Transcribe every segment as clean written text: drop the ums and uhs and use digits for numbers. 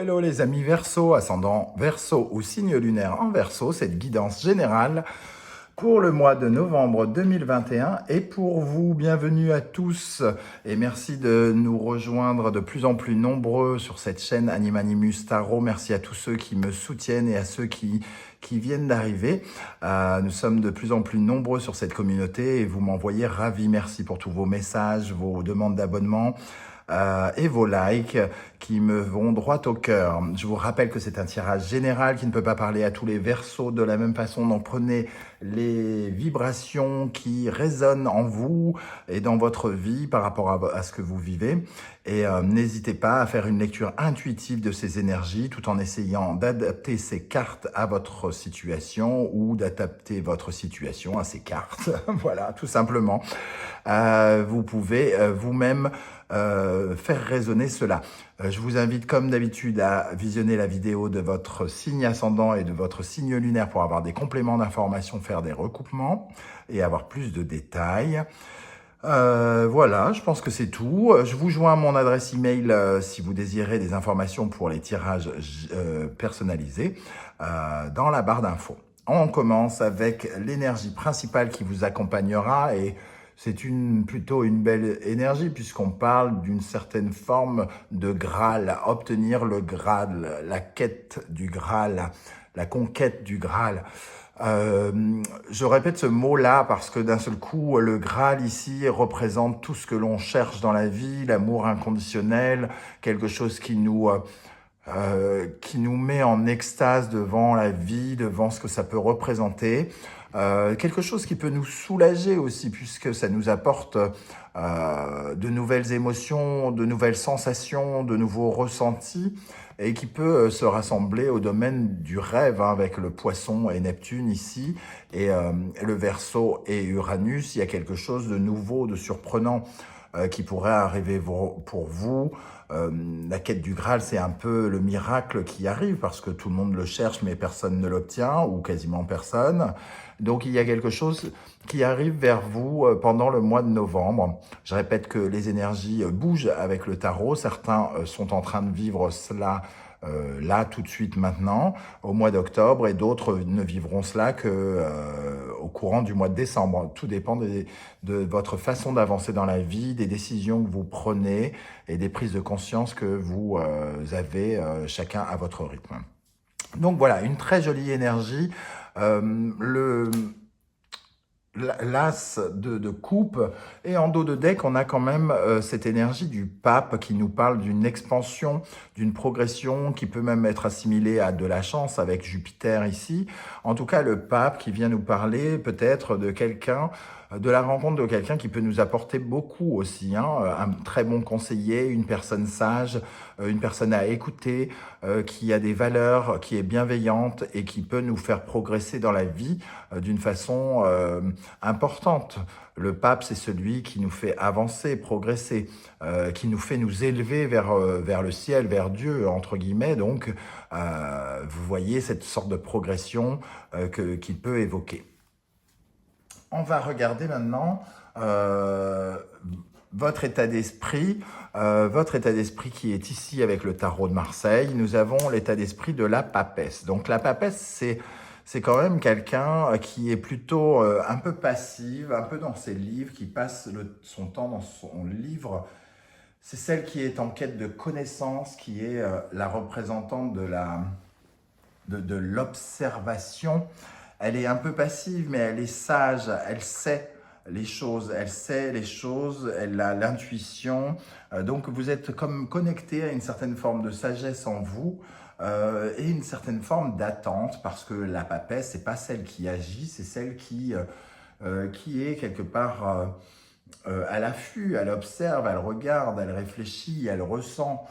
Hello les amis Verseau, ascendant Verseau ou signe lunaire en Verseau, cette guidance générale pour le mois de novembre 2021 et pour vous. Bienvenue à tous et merci de nous rejoindre de plus en plus nombreux sur cette chaîne Animanimus Tarot. Merci à tous ceux qui me soutiennent et à ceux qui viennent d'arriver. Nous sommes de plus en plus nombreux sur cette communauté et vous m'envoyez ravi. Merci pour tous vos messages, vos demandes d'abonnement. Et vos likes qui me vont droit au cœur. Je vous rappelle que c'est un tirage général qui ne peut pas parler à tous les Verseaux de la même façon. Donc prenez les vibrations qui résonnent en vous et dans votre vie par rapport à ce que vous vivez. Et n'hésitez pas à faire une lecture intuitive de ces énergies tout en essayant d'adapter ces cartes à votre situation ou d'adapter votre situation à ces cartes. Voilà, tout simplement. Vous pouvez vous-même faire résonner cela. Je vous invite comme d'habitude à visionner la vidéo de votre signe ascendant et de votre signe lunaire pour avoir des compléments d'informations, faire des recoupements et avoir plus de détails. Voilà, je pense que c'est tout. Je vous joins mon adresse email si vous désirez des informations pour les tirages personnalisés dans la barre d'infos. On commence avec l'énergie principale qui vous accompagnera et c'est plutôt une belle énergie puisqu'on parle d'une certaine forme de Graal, obtenir le Graal, la quête du Graal, la conquête du Graal. Je répète ce mot-là parce que d'un seul coup, le Graal ici représente tout ce que l'on cherche dans la vie, l'amour inconditionnel, quelque chose qui nous met en extase devant la vie, devant ce que ça peut représenter. Quelque chose qui peut nous soulager aussi, puisque ça nous apporte de nouvelles émotions, de nouvelles sensations, de nouveaux ressentis, et qui peut se rassembler au domaine du rêve, hein, avec le Poisson et Neptune ici, et le Verseau et Uranus. Il y a quelque chose de nouveau, de surprenant qui pourrait arriver pour vous. La quête du Graal, c'est un peu le miracle qui arrive parce que tout le monde le cherche, mais personne ne l'obtient, ou quasiment personne. Donc, il y a quelque chose qui arrive vers vous pendant le mois de novembre. Je répète que les énergies bougent avec le tarot. Certains sont en train de vivre cela là, tout de suite, maintenant, au mois d'octobre, et d'autres ne vivront cela que au courant du mois de décembre. Tout dépend de votre façon d'avancer dans la vie, des décisions que vous prenez et des prises de conscience que vous avez chacun à votre rythme. Donc voilà, une très jolie énergie. L'as de coupe, et en dos de deck, on a quand même cette énergie du pape qui nous parle d'une expansion, d'une progression qui peut même être assimilée à de la chance avec Jupiter ici. En tout cas, le pape qui vient nous parler peut-être de quelqu'un, de la rencontre de quelqu'un qui peut nous apporter beaucoup aussi, hein, un très bon conseiller, une personne sage, une personne à écouter, qui a des valeurs, qui est bienveillante et qui peut nous faire progresser dans la vie d'une façon importante. Le pape, c'est celui qui nous fait avancer, progresser, qui nous fait nous élever vers le ciel, vers Dieu, entre guillemets. Donc, vous voyez cette sorte de progression qu'il peut évoquer. On va regarder maintenant votre état d'esprit qui est ici avec le tarot de Marseille. Nous avons l'état d'esprit de la papesse. Donc la papesse, c'est quand même quelqu'un qui est plutôt un peu passive, un peu dans ses livres, qui passe son temps dans son livre. C'est celle qui est en quête de connaissance, qui est la représentante de l'observation. Elle est un peu passive, mais elle est sage, elle sait les choses, elle a l'intuition. Donc vous êtes comme connecté à une certaine forme de sagesse en vous et une certaine forme d'attente, parce que la papesse, c'est pas celle qui agit, c'est celle qui est quelque part à l'affût, elle observe, elle regarde, elle réfléchit, elle ressent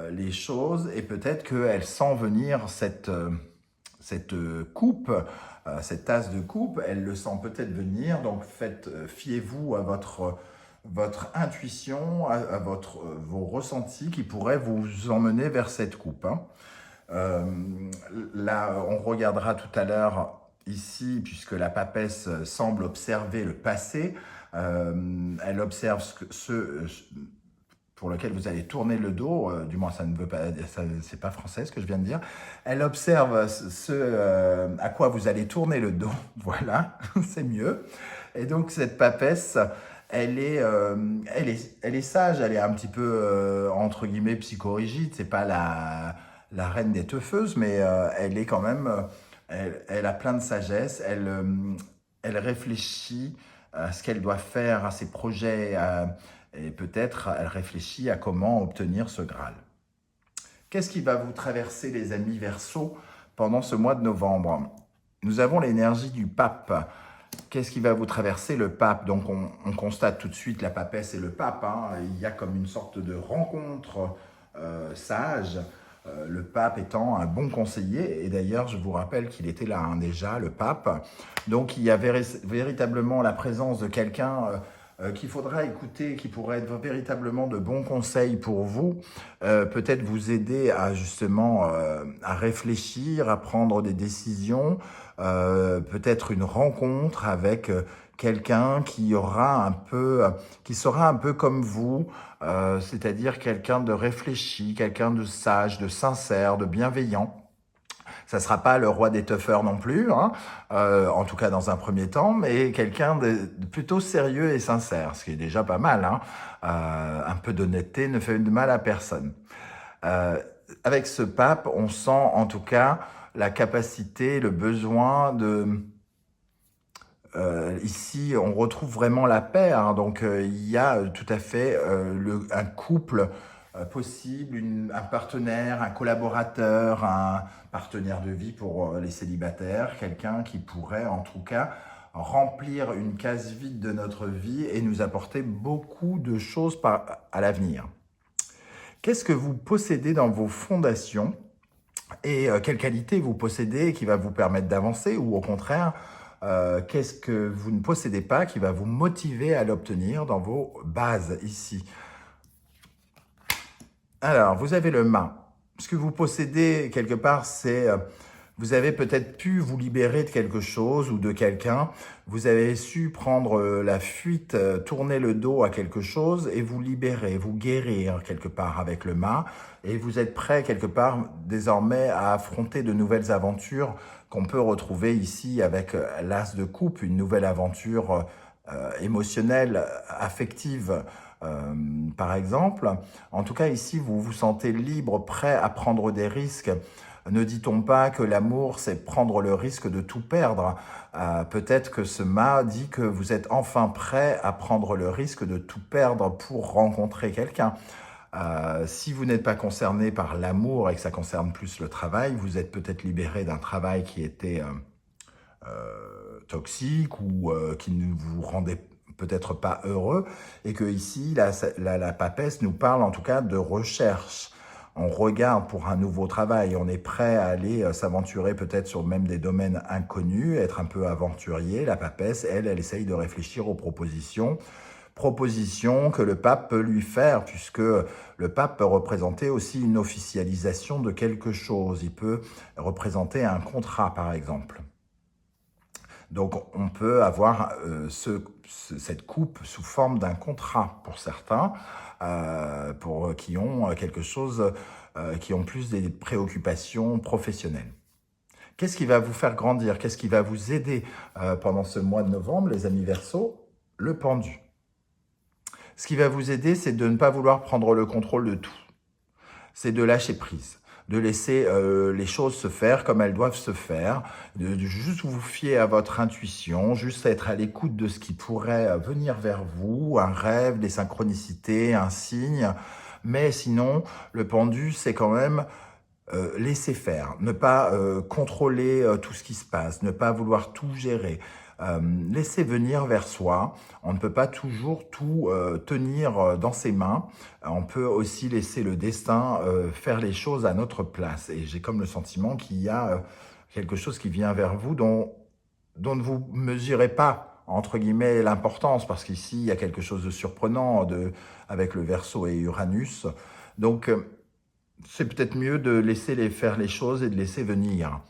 les choses, et peut-être qu'elle sent venir cette coupe, cette tasse de coupe, elle le sent peut-être venir. Donc fiez-vous à votre intuition, à vos ressentis qui pourraient vous emmener vers cette coupe, hein. Là, on regardera tout à l'heure ici, puisque la papesse semble observer le passé, elle observe pour lequel vous allez tourner le dos, du moins ça ne veut pas, c'est pas français ce que je viens de dire. Elle observe à quoi vous allez tourner le dos, voilà, c'est mieux. Et donc cette papesse, elle est sage, elle est un petit peu entre guillemets psychorigide. C'est pas la reine des teufeuses, mais elle est quand même, elle a plein de sagesse. Elle réfléchit à ce qu'elle doit faire, à ses projets, et peut-être elle réfléchit à comment obtenir ce Graal. Qu'est-ce qui va vous traverser, les amis Verseaux, pendant ce mois de novembre? Nous avons l'énergie du pape. Qu'est-ce qui va vous traverser? Le pape. Donc on constate tout de suite la papesse et le pape, hein. Il y a comme une sorte de rencontre sage, le pape étant un bon conseiller. Et d'ailleurs, je vous rappelle qu'il était là déjà, le pape. Donc il y a véritablement la présence de quelqu'un qu'il faudra écouter, qui pourrait être véritablement de bons conseils pour vous, peut-être vous aider à justement à réfléchir, à prendre des décisions, peut-être une rencontre avec quelqu'un qui aura un peu, qui sera un peu comme vous, c'est-à-dire quelqu'un de réfléchi, quelqu'un de sage, de sincère, de bienveillant. Ça ne sera pas le roi des toughers non plus, hein, en tout cas dans un premier temps, mais quelqu'un de plutôt sérieux et sincère, ce qui est déjà pas mal, hein. Un peu d'honnêteté ne fait de mal à personne. Avec ce pape, on sent en tout cas la capacité, le besoin de... ici, on retrouve vraiment la paix, hein, donc il y a tout à fait un couple possible, un partenaire, un collaborateur, un partenaire de vie pour les célibataires, quelqu'un qui pourrait en tout cas remplir une case vide de notre vie et nous apporter beaucoup de choses à l'avenir. Qu'est-ce que vous possédez dans vos fondations et quelle qualité vous possédez qui va vous permettre d'avancer, ou au contraire, qu'est-ce que vous ne possédez pas qui va vous motiver à l'obtenir dans vos bases ici? Alors, vous avez le mât. Ce que vous possédez quelque part, c'est... vous avez peut-être pu vous libérer de quelque chose ou de quelqu'un. Vous avez su prendre la fuite, tourner le dos à quelque chose et vous libérer, vous guérir quelque part avec le mât. Et vous êtes prêt quelque part désormais à affronter de nouvelles aventures qu'on peut retrouver ici avec l'as de coupe, une nouvelle aventure émotionnelle, affective, par exemple. En tout cas, ici, vous vous sentez libre, prêt à prendre des risques. Ne dit-on pas que l'amour, c'est prendre le risque de tout perdre? Peut-être que ce mât dit que vous êtes enfin prêt à prendre le risque de tout perdre pour rencontrer quelqu'un. Si vous n'êtes pas concerné par l'amour et que ça concerne plus le travail, vous êtes peut-être libéré d'un travail qui était toxique ou qui ne vous rendait peut-être pas heureux, et que ici, la papesse nous parle en tout cas de recherche. On regarde pour un nouveau travail, on est prêt à aller s'aventurer peut-être sur même des domaines inconnus, être un peu aventurier. La papesse, elle essaye de réfléchir aux propositions que le pape peut lui faire, puisque le pape peut représenter aussi une officialisation de quelque chose. Il peut représenter un contrat, par exemple. Donc, on peut avoir cette coupe sous forme d'un contrat pour certains, pour qui ont quelque chose, qui ont plus des préoccupations professionnelles. Qu'est-ce qui va vous faire grandir? Qu'est-ce qui va vous aider pendant ce mois de novembre, les amis Verseaux? Le pendu. Ce qui va vous aider, c'est de ne pas vouloir prendre le contrôle de tout. C'est de lâcher prise, de laisser les choses se faire comme elles doivent se faire, de juste vous fier à votre intuition, juste être à l'écoute de ce qui pourrait venir vers vous, un rêve, des synchronicités, un signe. Mais sinon, le pendu, c'est quand même laisser faire, ne pas contrôler tout ce qui se passe, ne pas vouloir tout gérer. Laisser venir vers soi. On ne peut pas toujours tout tenir dans ses mains. On peut aussi laisser le destin faire les choses à notre place. Et j'ai comme le sentiment qu'il y a quelque chose qui vient vers vous dont ne vous mesurez pas, entre guillemets, l'importance, parce qu'ici, il y a quelque chose de surprenant avec le Verseau et Uranus. Donc, c'est peut-être mieux de laisser faire les choses et de laisser venir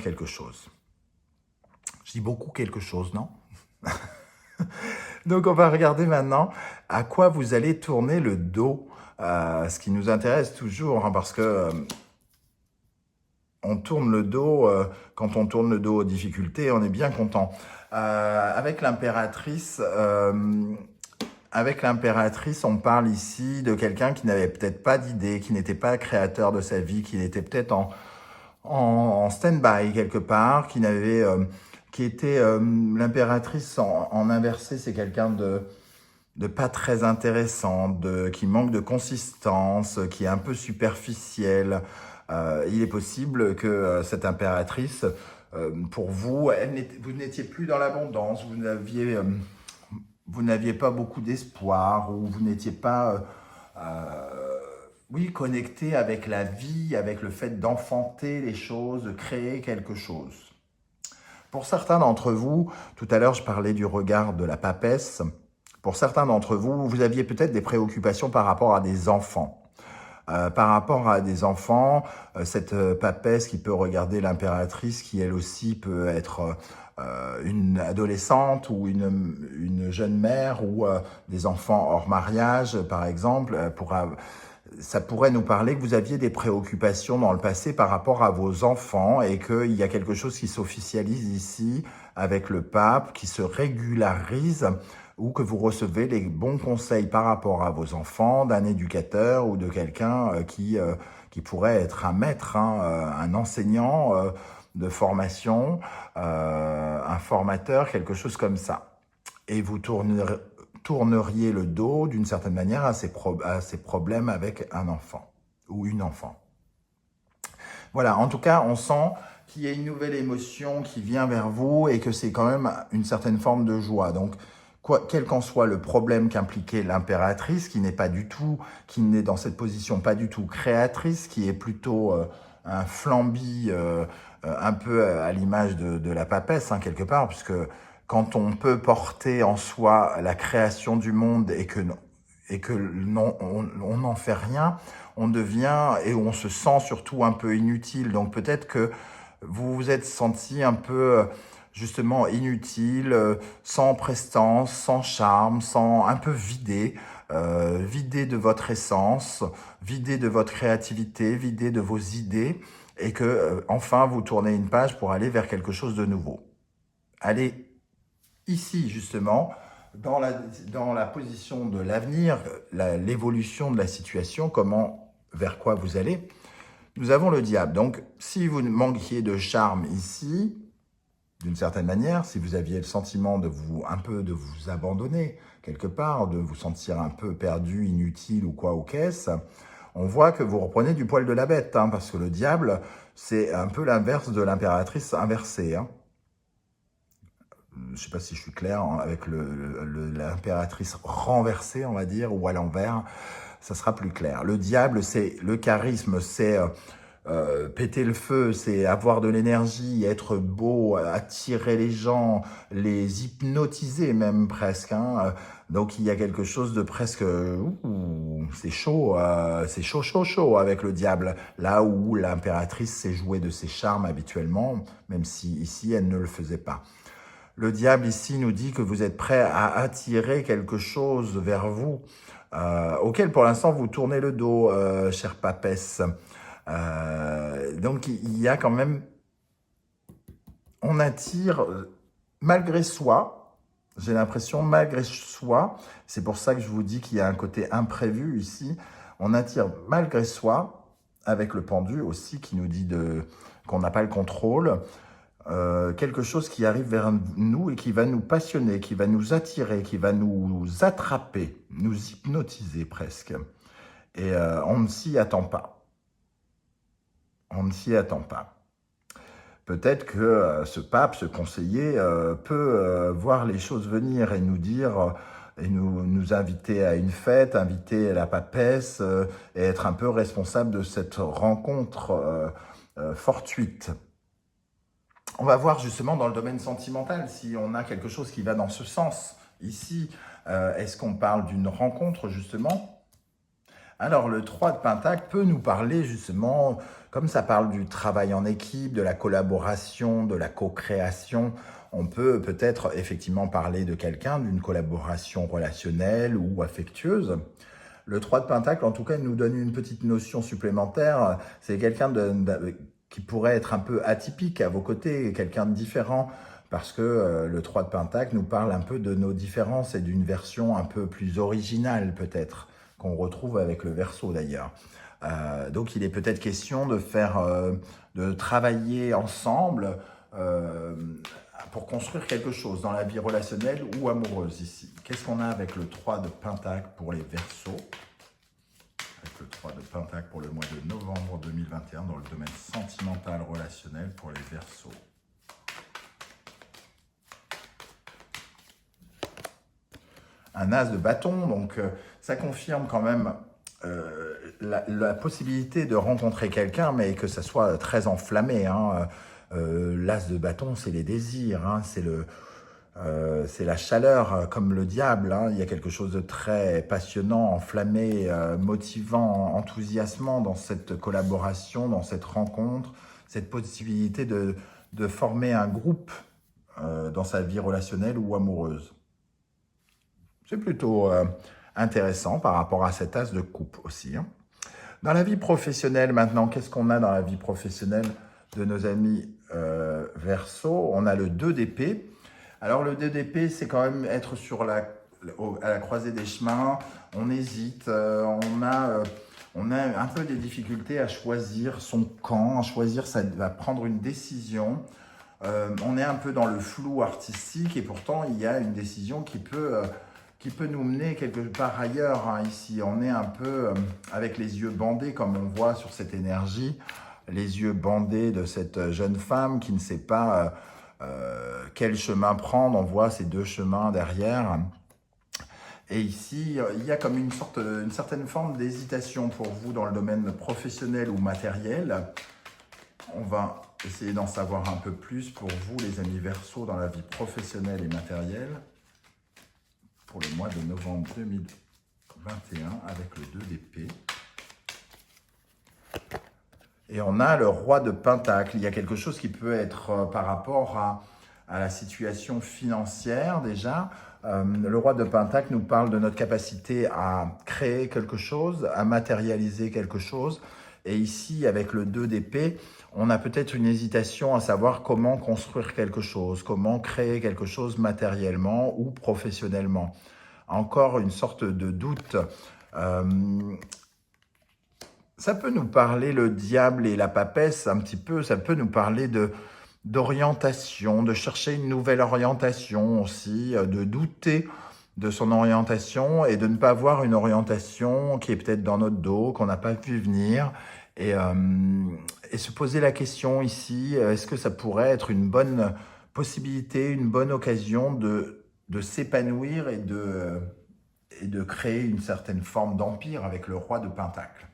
quelque chose. Je dis beaucoup quelque chose, non? Donc, on va regarder maintenant à quoi vous allez tourner le dos. Ce qui nous intéresse toujours, hein, parce que on tourne le dos, quand on tourne le dos aux difficultés, on est bien content. Avec l'impératrice, on parle ici de quelqu'un qui n'avait peut-être pas d'idée, qui n'était pas créateur de sa vie, qui était peut-être en stand-by quelque part, qui était l'impératrice en inversé, c'est quelqu'un de pas très intéressant, qui manque de consistance, qui est un peu superficiel. Il est possible que cette impératrice, pour vous, vous n'étiez plus dans l'abondance, vous n'aviez pas beaucoup d'espoir, ou vous n'étiez pas oui, connecté avec la vie, avec le fait d'enfanter les choses, de créer quelque chose. Pour certains d'entre vous, tout à l'heure je parlais du regard de la papesse, pour certains d'entre vous, vous aviez peut-être des préoccupations par rapport à des enfants. Par rapport à des enfants, cette papesse qui peut regarder l'impératrice, qui elle aussi peut être une adolescente ou une jeune mère ou des enfants hors mariage, par exemple, ça pourrait nous parler que vous aviez des préoccupations dans le passé par rapport à vos enfants et qu'il y a quelque chose qui s'officialise ici avec le pape, qui se régularise, ou que vous recevez les bons conseils par rapport à vos enfants d'un éducateur ou de quelqu'un qui pourrait être un maître, hein, un enseignant de formation, un formateur, quelque chose comme ça. Et vous tourneriez le dos d'une certaine manière à ces problèmes avec un enfant ou une enfant. Voilà, en tout cas, on sent qu'il y a une nouvelle émotion qui vient vers vous et que c'est quand même une certaine forme de joie. Donc, quel qu'en soit le problème qu'impliquait l'impératrice, qui n'est dans cette position pas du tout créatrice, qui est plutôt un flambi, un peu à l'image de la papesse, hein, quelque part, puisque quand on peut porter en soi la création du monde et que on n'en fait rien, on devient et on se sent surtout un peu inutile. Donc peut-être que vous vous êtes senti un peu justement inutile, sans prestance, sans charme, un peu vidé de votre essence, vidé de votre créativité, vidé de vos idées, et que enfin vous tournez une page pour aller vers quelque chose de nouveau. Allez ici justement, dans la position de l'avenir, l'évolution de la situation, vers quoi vous allez, nous avons le diable. Donc, si vous manquiez de charme ici, d'une certaine manière, si vous aviez le sentiment de vous abandonner quelque part, de vous sentir un peu perdu, inutile ou quoi ou qu'est-ce, on voit que vous reprenez du poil de la bête, hein, parce que le diable, c'est un peu l'inverse de l'impératrice inversée, hein. Je ne sais pas si je suis clair, avec l'impératrice renversée, on va dire, ou à l'envers, ça sera plus clair. Le diable, c'est le charisme, c'est péter le feu, c'est avoir de l'énergie, être beau, attirer les gens, les hypnotiser même presque, hein. Donc il y a quelque chose de presque, c'est chaud avec le diable, là où l'impératrice s'est jouée de ses charmes habituellement, même si ici elle ne le faisait pas. Le diable ici nous dit que vous êtes prêt à attirer quelque chose vers vous, auquel pour l'instant vous tournez le dos, chère papesse. Donc il y a quand même, on attire malgré soi, j'ai l'impression malgré soi, c'est pour ça que je vous dis qu'il y a un côté imprévu ici, on attire malgré soi, avec le pendu aussi qui nous dit qu'on n'a pas le contrôle, quelque chose qui arrive vers nous et qui va nous passionner, qui va nous attirer, qui va nous attraper, nous hypnotiser presque. Et on ne s'y attend pas. On ne s'y attend pas. Peut-être que ce pape, ce conseiller, peut voir les choses venir et nous dire, et nous inviter à une fête, inviter la papesse, et être un peu responsable de cette rencontre fortuite. On va voir justement dans le domaine sentimental si on a quelque chose qui va dans ce sens. Ici, est-ce qu'on parle d'une rencontre justement Alors, le 3 de Pentacle peut nous parler justement, comme ça parle du travail en équipe, de la collaboration, de la co-création, on peut peut-être effectivement parler de quelqu'un, d'une collaboration relationnelle ou affectueuse. Le 3 de Pentacle, en tout cas, nous donne une petite notion supplémentaire. C'est quelqu'un qui pourrait être un peu atypique à vos côtés, quelqu'un de différent, parce que le 3 de Pentacle nous parle un peu de nos différences et d'une version un peu plus originale peut-être, qu'on retrouve avec le Verseau d'ailleurs. Donc il est peut-être question de de travailler ensemble euh, pour construire quelque chose dans la vie relationnelle ou amoureuse ici. Qu'est-ce qu'on a avec le 3 de Pentacle pour les Verseaux? Avec le 3 de Pentacle pour le mois de novembre 2021 dans le domaine sentimental relationnel pour les Verseaux. Un as de bâton, donc ça confirme quand même la possibilité de rencontrer quelqu'un, mais que ça soit très enflammé. Hein. L'as de bâton, c'est les désirs, hein, c'est la chaleur, comme le diable. Hein. Il y a quelque chose de très passionnant, enflammé, motivant, enthousiasmant dans cette collaboration, dans cette rencontre, cette possibilité de former un groupe dans sa vie relationnelle ou amoureuse. C'est plutôt intéressant par rapport à cet as de coupe aussi. Hein. Dans la vie professionnelle maintenant, qu'est-ce qu'on a dans la vie professionnelle de nos amis Verseau? On a le 2 d'épée. Alors le 2 d'épée, c'est quand même être à la croisée des chemins. On hésite, on a un peu des difficultés à choisir son camp, à prendre une décision. On est un peu dans le flou artistique et pourtant il y a une décision qui peut nous mener quelque part ailleurs. Hein, ici, on est un peu avec les yeux bandés, comme on voit sur cette énergie, les yeux bandés de cette jeune femme qui ne sait pas quel chemin prendre. On voit ces deux chemins derrière. Et ici, il y a comme une certaine forme d'hésitation pour vous dans le domaine professionnel ou matériel. On va essayer d'en savoir un peu plus pour vous, les amis Verseaux, dans la vie professionnelle et matérielle. Pour le mois de novembre 2021 avec le 2 d'épée. Et on a le roi de Pentacle. Il y a quelque chose qui peut être par rapport à la situation financière déjà. Le roi de Pentacle nous parle de notre capacité à créer quelque chose, à matérialiser quelque chose. Et ici, avec le 2 d'épée, on a peut-être une hésitation à savoir comment construire quelque chose, comment créer quelque chose matériellement ou professionnellement. Encore une sorte de doute. Ça peut nous parler, le diable et la papesse, un petit peu, ça peut nous parler d'orientation, de chercher une nouvelle orientation aussi, de douter de son orientation et de ne pas avoir une orientation qui est peut-être dans notre dos, qu'on n'a pas vu venir. Et se poser la question ici, est-ce que ça pourrait être une bonne possibilité, une bonne occasion de s'épanouir et de créer une certaine forme d'empire avec le roi de Pentacle.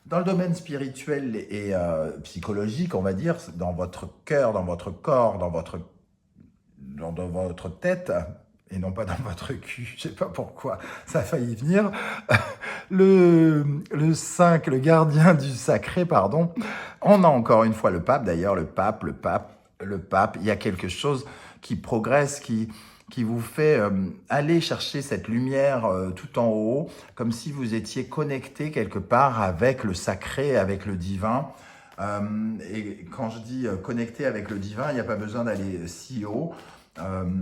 Dans le domaine spirituel et psychologique, on va dire, dans votre cœur, dans votre corps, dans votre tête, et non pas dans votre cul, je ne sais pas pourquoi, ça a failli venir, le 5, le gardien du sacré, pardon, on a encore une fois le pape, d'ailleurs, le pape, il y a quelque chose qui progresse, qui vous fait aller chercher cette lumière tout en haut, comme si vous étiez connecté quelque part avec le sacré, avec le divin. Et quand je dis connecté avec le divin, il n'y a pas besoin d'aller si haut,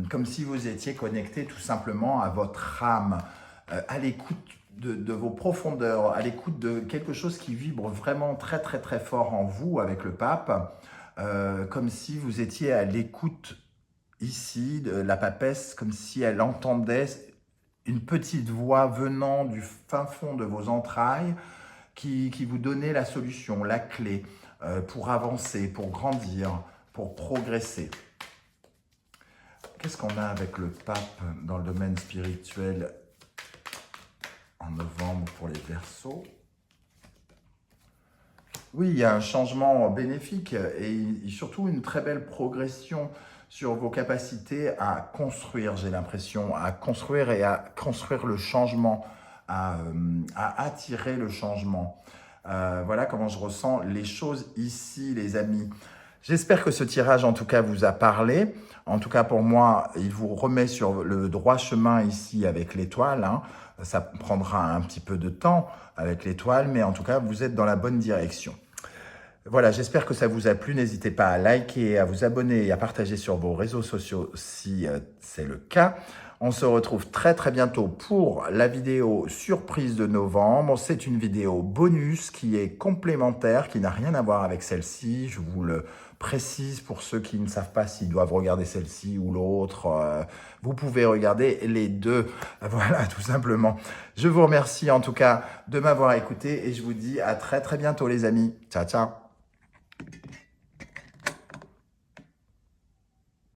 comme si vous étiez connecté tout simplement à votre âme, à l'écoute de vos profondeurs, à l'écoute de quelque chose qui vibre vraiment très très très fort en vous avec le pape, comme si vous étiez à l'écoute ici, de la papesse, comme si elle entendait une petite voix venant du fin fond de vos entrailles qui vous donnait la solution, la clé pour avancer, pour grandir, pour progresser. Qu'est-ce qu'on a avec le pape dans le domaine spirituel en novembre pour les Verseaux? Oui, il y a un changement bénéfique et surtout une très belle progression sur vos capacités à construire, j'ai l'impression, à construire et à construire le changement, à attirer le changement. Voilà comment je ressens les choses ici, les amis. J'espère que ce tirage, en tout cas, vous a parlé. En tout cas, pour moi, il vous remet sur le droit chemin ici avec l'étoile, hein. Ça prendra un petit peu de temps avec l'étoile, mais en tout cas, vous êtes dans la bonne direction. Voilà, j'espère que ça vous a plu. N'hésitez pas à liker, à vous abonner et à partager sur vos réseaux sociaux si c'est le cas. On se retrouve très très bientôt pour la vidéo surprise de novembre. C'est une vidéo bonus qui est complémentaire, qui n'a rien à voir avec celle-ci. Je vous le précise pour ceux qui ne savent pas s'ils doivent regarder celle-ci ou l'autre. Vous pouvez regarder les deux. Voilà, tout simplement. Je vous remercie en tout cas de m'avoir écouté et je vous dis à très très bientôt les amis. Ciao, ciao.